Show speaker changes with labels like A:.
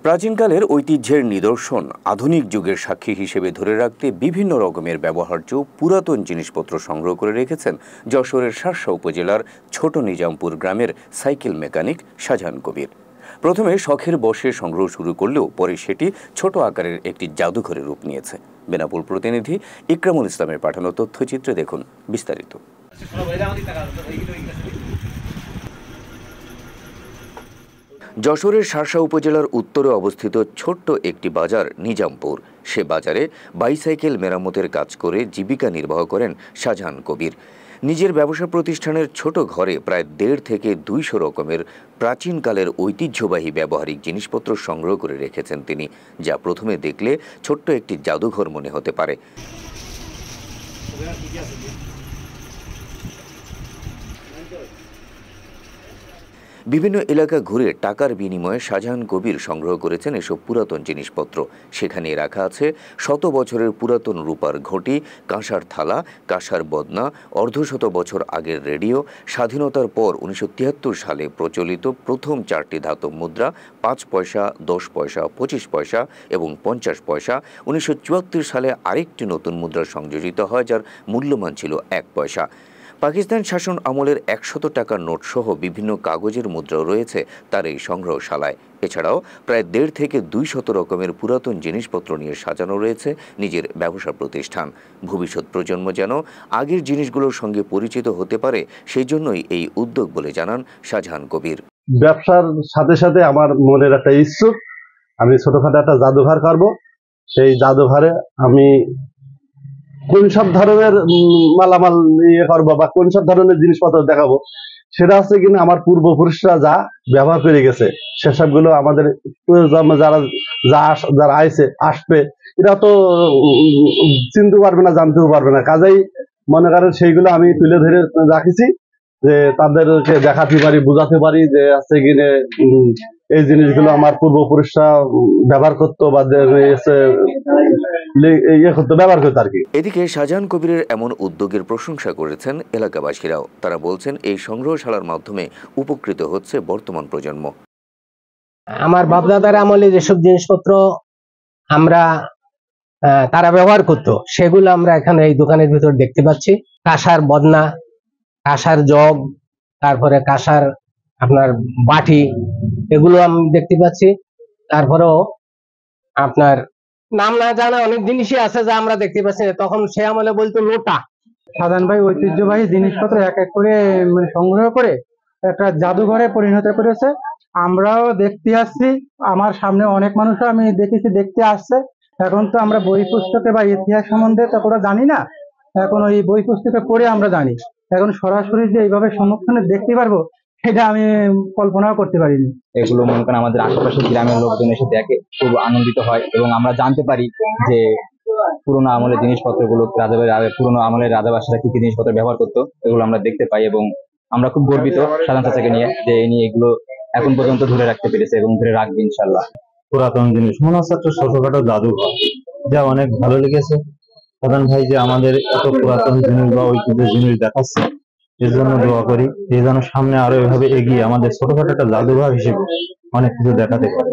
A: প্রাচীনকালের ঐতিহ্যের নিদর্শন আধুনিক যুগের সাক্ষী হিসেবে ধরে রাখতে বিভিন্ন রকমের ব্যবহার্য পুরাতন জিনিসপত্র সংগ্রহ করে রেখেছেন যশোরের শার্শা উপজেলার ছোট নিজামপুর গ্রামের সাইকেল মেকানিক শাহজাহান কবির। প্রথমে শখের বশে সংগ্রহ শুরু করলেও পরে সেটি ছোট আকারের একটি জাদুঘরে রূপ নিয়েছে। বেনাপোল প্রতিনিধি ইকরামুল ইসলামের পাঠানো তথ্যচিত্রে দেখুন বিস্তারিত। যশোরের শার্শা উপজেলার উত্তরে অবস্থিত ছোট্ট একটি বাজার নিজামপুর। সে বাজারে বাইসাইকেল মেরামতের কাজ করে জীবিকা নির্বাহ করেন শাহজাহান কবির। নিজের ব্যবসা প্রতিষ্ঠানের ছোট ঘরে প্রায় 1.5 থেকে 200 রকমের প্রাচীনকালের ঐতিহ্যবাহী ব্যবহারিক জিনিসপত্র সংগ্রহ করে রেখেছেন তিনি, যা প্রথমে দেখলে ছোট্ট একটি জাদুঘর মনে হতে পারে। বিভিন্ন এলাকা ঘুরে টাকার বিনিময়ে শাহজাহান কবির সংগ্রহ করেছেন এসব পুরাতন জিনিসপত্র। সেখানে রাখা আছে 100 বছরের পুরাতন রূপার ঘটি, কাঁসার থালা, কাঁসার বদনা, অর্ধশত বছর আগের রেডিও, স্বাধীনতার পর 1973 সালে প্রচলিত প্রথম 4টি ধাতব মুদ্রা 5 পয়সা, 10 পয়সা, 25 পয়সা এবং 50 পয়সা। 1974 সালে আরেকটি নতুন মুদ্রা সংযোজিত হয়, যার মূল্যমান ছিল 1 পয়সা। পাকিস্তান শাসন আমলের 100 টাকার নোট সহ বিভিন্ন কাগজের মুদ্রাও রয়েছে তার এই সংগ্রহশালায়। এছাড়াও প্রায় 1.5 থেকে 200 রকমের পুরাতন জিনিসপত্র নিয়ে সাজানো রয়েছে নিজের ব্যবসা প্রতিষ্ঠান। ভবিষ্যৎ প্রজন্ম যেন আগের জিনিসগুলোর সঙ্গে পরিচিত হতে পারে, সেই জন্যই এই উদ্যোগ বলে জানান শাহজাহান কবির।
B: ব্যবসার সাথে সাথে আমার মনের একটা ইচ্ছুক, আমি ছোটখাটো একটা জাদুঘর করব। সেই জাদুঘরে আমি কোন সব ধরনের মালামাল ইয়ে করবো বা কোন সব ধরনের জিনিসপত্র দেখাবো, সেটা হচ্ছে কিনা আমার পূর্বপুরুষরা যা ব্যবহার করে গেছে সেসবগুলো আমাদের যারা যারা আসবে এরা তো চিনতে পারবে না, জানতেও পারবে না। কাজেই মনে করেন সেইগুলো আমি তুলে ধরে রাখিছি, যে তাদেরকে দেখাতে পারি, বুঝাতে পারি যে আছে কিনে এই জিনিসগুলো আমার পূর্বপুরুষরা ব্যবহার করতো বা ব্যবহার করতো আর কি।
A: এদিকে শাহজাহান কবিরের এমন উদ্যোগের প্রশংসা করেছেন এলাকাবাসীরাও। তারা বলছেন এই সংগ্রহশালার মাধ্যমে উপকৃত হচ্ছে বর্তমান প্রজন্ম।
C: আমার বাপদাদার আমলে যেসব জিনিসপত্র তারা ব্যবহার করতো সেগুলো আমরা এখানে এই দোকানের ভিতর দেখতে পাচ্ছি। কাঁসার বদনা, কাঁসার জগ, তারপরে কাঁসার আপনার বাটি, এগুলো আমি দেখতে পাচ্ছি। তারপরেও আপনার নাম না জানা অনেক জিনিসই আছে যা আমরা দেখতে পাচ্ছি, তখন সে আমলে বলতো লোটা।
D: শাহজাহান ভাই ঐতিহ্যবাহী জিনিসপত্র এক এক করে সংগ্রহ করে একটা জাদুঘরে পরিণত করেছে। আমরাও দেখতে আসছি, আমার সামনে অনেক মানুষও আমি দেখেছি দেখতে আসছে। এখন তো আমরা বই পুস্তকে বা ইতিহাস সম্বন্ধে ততটা জানি না, এখন ওই বই পুস্তকে পড়ে আমরা জানি। এখন সরাসরি যে এইভাবে সম্মুখীনে দেখতে পারবো সেটা আমি কল্পনাও করতে পারিনি।
E: এগুলো মনে করেন আমাদের আশেপাশের গ্রামের লোকজন এসে দেখে, খুব আনন্দিত হয় এবং আমরা জানতে পারি যে পুরোনো আমলের জিনিসপত্রগুলো পুরোনো আমলের রাজাবাসীরা কি কি জিনিসপত্র ব্যবহার করতো, এগুলো আমরা দেখতে পাই এবং আমরা খুব গর্বিত শাহজাহান চাচাকে নিয়ে যে এগুলো এখন পর্যন্ত ধরে রাখতে পেরেছে এবং ধরে রাখবে ইনশাল্লাহ।
F: পুরাতন জিনিস মনে হচ্ছে একটা ছোটখাটো জাদুঘর, যা অনেক ভালো লেগেছে। শাহজাহান ভাই যে আমাদের এত পুরাতন জিনিস বা ঐতিহ্য জিনিস দেখাচ্ছে, এর জন্য দোয়া করি এই যেন সামনে আরো এভাবে এগিয়ে আমাদের ছোটখাটো একটা জাদুঘর হিসেবে অনেক কিছু দেখাতে পারে।